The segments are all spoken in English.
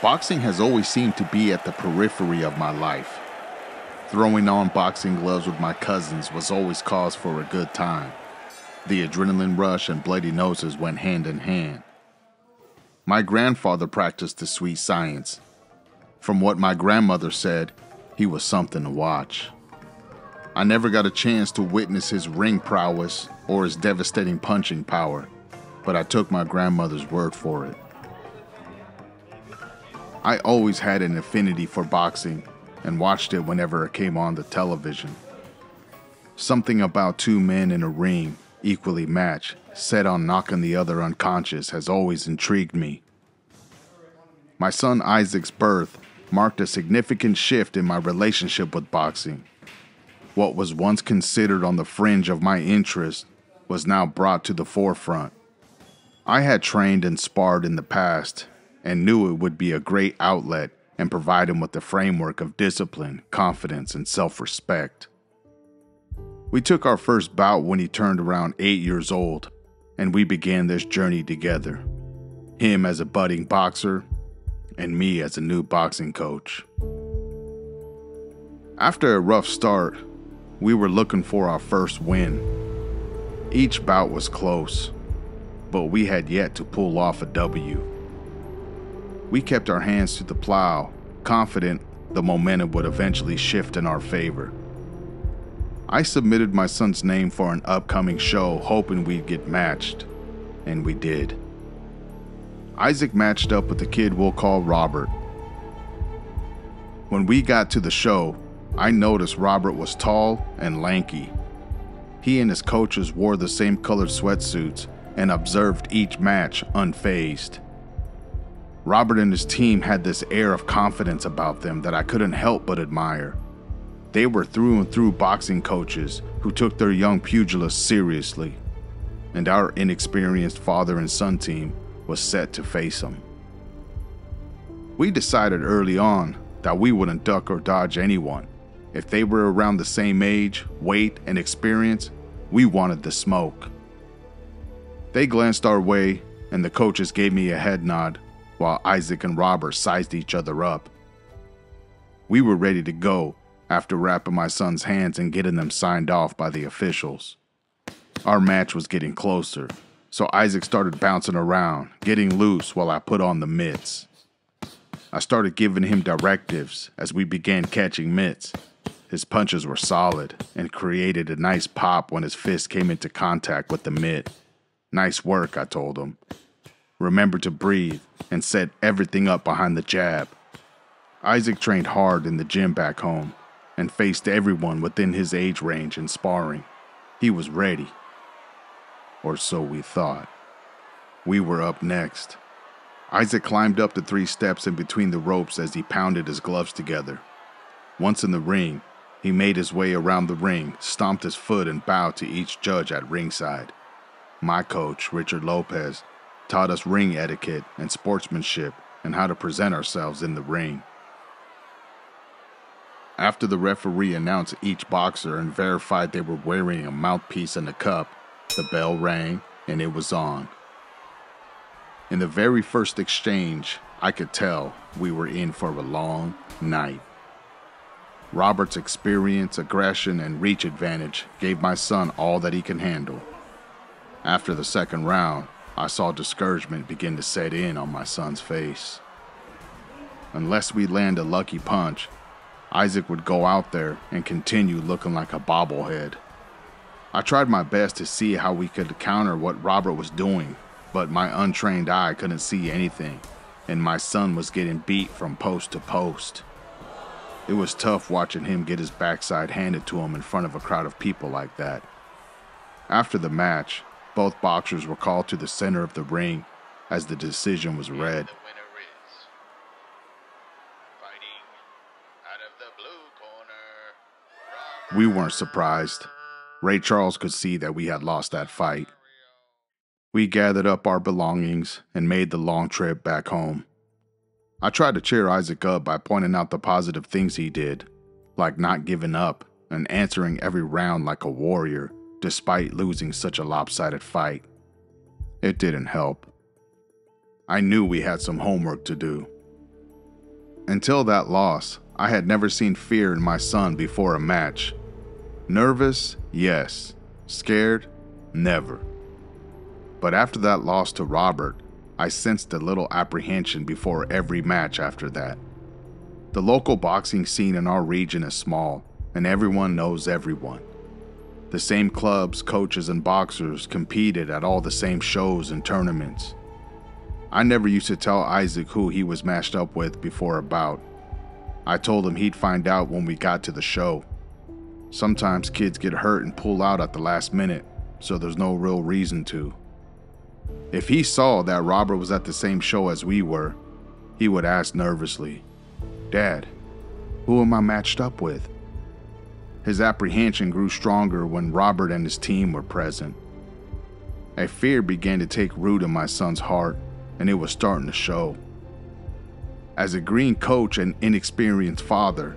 Boxing has always seemed to be at the periphery of my life. Throwing on boxing gloves with my cousins was always cause for a good time. The adrenaline rush and bloody noses went hand in hand. My grandfather practiced the sweet science. From what my grandmother said, he was something to watch. I never got a chance to witness his ring prowess or his devastating punching power, but I took my grandmother's word for it. I always had an affinity for boxing and watched it whenever it came on the television. Something about two men in a ring, equally matched, set on knocking the other unconscious has always intrigued me. My son Isaac's birth marked a significant shift in my relationship with boxing. What was once considered on the fringe of my interest was now brought to the forefront. I had trained and sparred in the past and knew it would be a great outlet and provide him with the framework of discipline, confidence, and self-respect. We took our first bout when he turned around 8 years old, and we began this journey together. Him as a budding boxer, and me as a new boxing coach. After a rough start, we were looking for our first win. Each bout was close, but we had yet to pull off a W. We kept our hands to the plow, confident the momentum would eventually shift in our favor. I submitted my son's name for an upcoming show, hoping we'd get matched, and we did. Isaac matched up with the kid we'll call Robert. When we got to the show, I noticed Robert was tall and lanky. He and his coaches wore the same colored sweatsuits and observed each match unfazed. Robert and his team had this air of confidence about them that I couldn't help but admire. They were through and through boxing coaches who took their young pugilists seriously, and our inexperienced father and son team was set to face them. We decided early on that we wouldn't duck or dodge anyone. If they were around the same age, weight, and experience, we wanted the smoke. They glanced our way, and the coaches gave me a head nod, while Isaac and Robert sized each other up. We were ready to go after wrapping my son's hands and getting them signed off by the officials. Our match was getting closer, so Isaac started bouncing around, getting loose while I put on the mitts. I started giving him directives as we began catching mitts. His punches were solid and created a nice pop when his fist came into contact with the mitt. Nice work, I told him. Remember to breathe and set everything up behind the jab. Isaac trained hard in the gym back home and faced everyone within his age range in sparring. He was ready. Or so we thought. We were up next. Isaac climbed up the 3 steps in between the ropes as he pounded his gloves together. Once in the ring, he made his way around the ring, stomped his foot, and bowed to each judge at ringside. My coach, Richard Lopez, taught us ring etiquette and sportsmanship and how to present ourselves in the ring. After the referee announced each boxer and verified they were wearing a mouthpiece and a cup, the bell rang and it was on. In the very first exchange, I could tell we were in for a long night. Robert's experience, aggression, and reach advantage gave my son all that he can handle. After the second round, I saw discouragement begin to set in on my son's face. Unless we land a lucky punch, Isaac would go out there and continue looking like a bobblehead. I tried my best to see how we could counter what Robert was doing, but my untrained eye couldn't see anything, and my son was getting beat from post to post. It was tough watching him get his backside handed to him in front of a crowd of people like that. After the match, both boxers were called to the center of the ring as the decision was read. We weren't surprised. Ray Charles could see that we had lost that fight. We gathered up our belongings and made the long trip back home. I tried to cheer Isaac up by pointing out the positive things he did, like not giving up and answering every round like a warrior, despite losing such a lopsided fight. It didn't help. I knew we had some homework to do. Until that loss, I had never seen fear in my son before a match. Nervous, yes. Scared, never. But after that loss to Robert, I sensed a little apprehension before every match after that. The local boxing scene in our region is small, and everyone knows everyone. The same clubs, coaches, and boxers competed at all the same shows and tournaments. I never used to tell Isaac who he was matched up with before a bout. I told him he'd find out when we got to the show. Sometimes kids get hurt and pull out at the last minute, so there's no real reason to. If he saw that Robert was at the same show as we were, he would ask nervously, "Dad, who am I matched up with?" His apprehension grew stronger when Robert and his team were present. A fear began to take root in my son's heart, and it was starting to show. As a green coach and inexperienced father,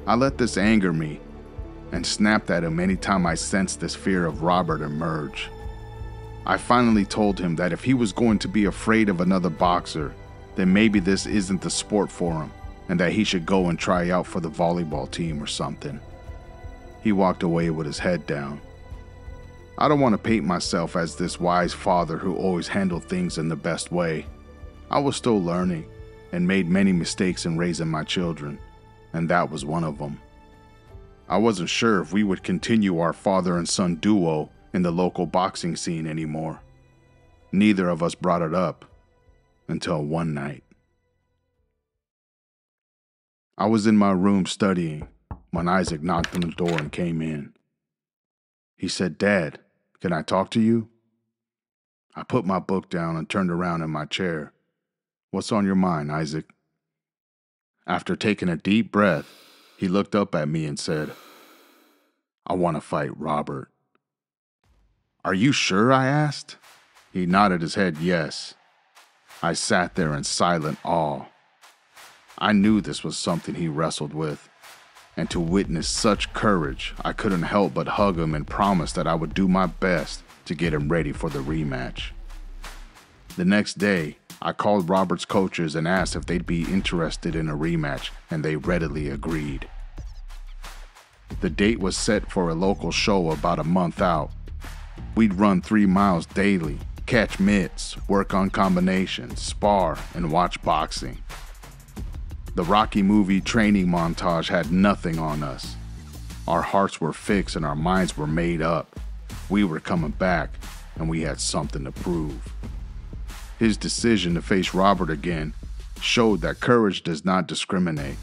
I let this anger me and snapped at him anytime I sensed this fear of Robert emerge. I finally told him that if he was going to be afraid of another boxer, then maybe this isn't the sport for him, and that he should go and try out for the volleyball team or something. He walked away with his head down. I don't want to paint myself as this wise father who always handled things in the best way. I was still learning and made many mistakes in raising my children, and that was one of them. I wasn't sure if we would continue our father and son duo in the local boxing scene anymore. Neither of us brought it up until one night. I was in my room studying when Isaac knocked on the door and came in. He said, "Dad, can I talk to you?" I put my book down and turned around in my chair. "What's on your mind, Isaac?" After taking a deep breath, he looked up at me and said, "I want to fight Robert." "Are you sure?" I asked. He nodded his head yes. I sat there in silent awe. I knew this was something he wrestled with, and to witness such courage, I couldn't help but hug him and promise that I would do my best to get him ready for the rematch. The next day, I called Robert's coaches and asked if they'd be interested in a rematch, and they readily agreed. The date was set for a local show about a month out. We'd run 3 miles daily, catch mitts, work on combinations, spar, and watch boxing. The Rocky movie training montage had nothing on us. Our hearts were fixed and our minds were made up. We were coming back, and we had something to prove. His decision to face Robert again showed that courage does not discriminate.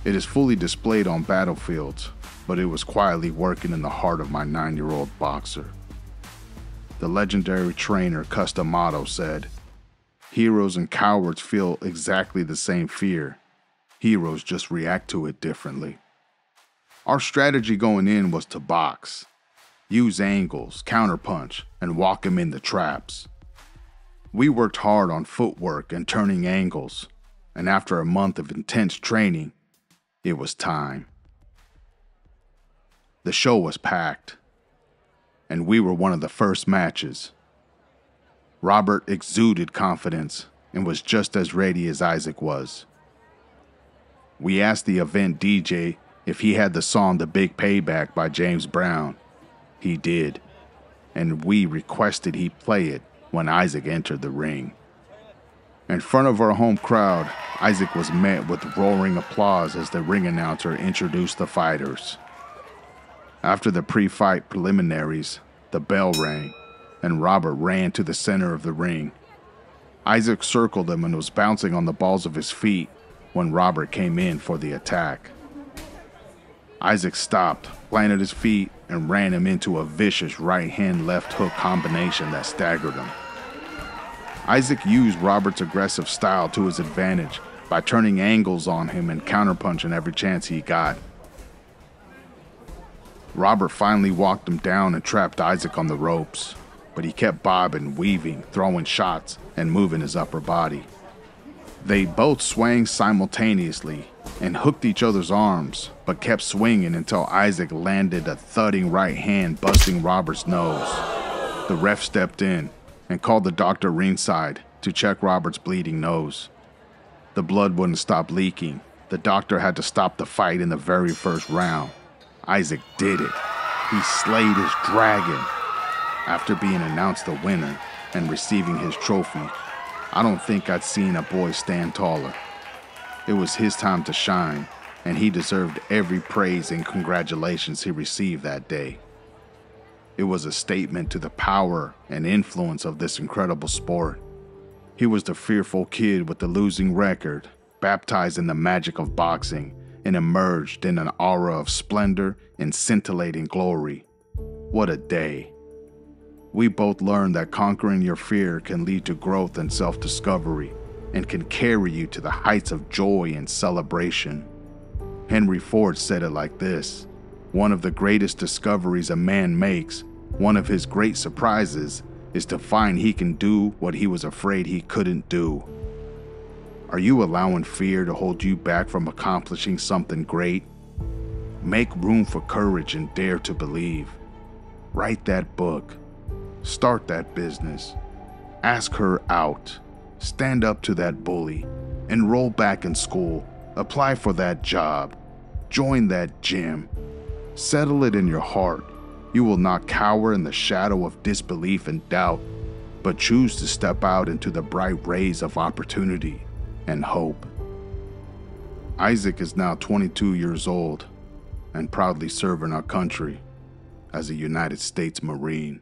It is fully displayed on battlefields, but it was quietly working in the heart of my 9-year-old boxer. The legendary trainer Customato said, "Heroes and cowards feel exactly the same fear. Heroes just react to it differently." Our strategy going in was to box, use angles, counterpunch, and walk him in the traps. We worked hard on footwork and turning angles, and after a month of intense training, it was time. The show was packed, and we were one of the first matches. Robert exuded confidence and was just as ready as Isaac was. We asked the event DJ if he had the song "The Big Payback" by James Brown. He did, and we requested he play it when Isaac entered the ring. In front of our home crowd, Isaac was met with roaring applause as the ring announcer introduced the fighters. After the pre-fight preliminaries, the bell rang, and Robert ran to the center of the ring. Isaac circled him and was bouncing on the balls of his feet when Robert came in for the attack. Isaac stopped, planted his feet, and ran him into a vicious right-hand left hook combination that staggered him. Isaac used Robert's aggressive style to his advantage by turning angles on him and counterpunching every chance he got. Robert finally walked him down and trapped Isaac on the ropes, but he kept bobbing, weaving, throwing shots, and moving his upper body. They both swung simultaneously and hooked each other's arms, but kept swinging until Isaac landed a thudding right hand, busting Robert's nose. The ref stepped in and called the doctor ringside to check Robert's bleeding nose. The blood wouldn't stop leaking. The doctor had to stop the fight in the very first round. Isaac did it. He slayed his dragon. After being announced the winner and receiving his trophy, I don't think I'd seen a boy stand taller. It was his time to shine, and he deserved every praise and congratulations he received that day. It was a statement to the power and influence of this incredible sport. He was the fearful kid with the losing record, baptized in the magic of boxing, and emerged in an aura of splendor and scintillating glory. What a day. We both learned that conquering your fear can lead to growth and self-discovery, and can carry you to the heights of joy and celebration. Henry Ford said it like this: "One of the greatest discoveries a man makes, one of his great surprises, is to find he can do what he was afraid he couldn't do." Are you allowing fear to hold you back from accomplishing something great? Make room for courage and dare to believe. Write that book. Start that business. Ask her out. Stand up to that bully. Enroll back in school. Apply for that job. Join that gym. Settle it in your heart. You will not cower in the shadow of disbelief and doubt, but choose to step out into the bright rays of opportunity and hope. Isaac is now 22 years old and proudly serving our country as a United States Marine.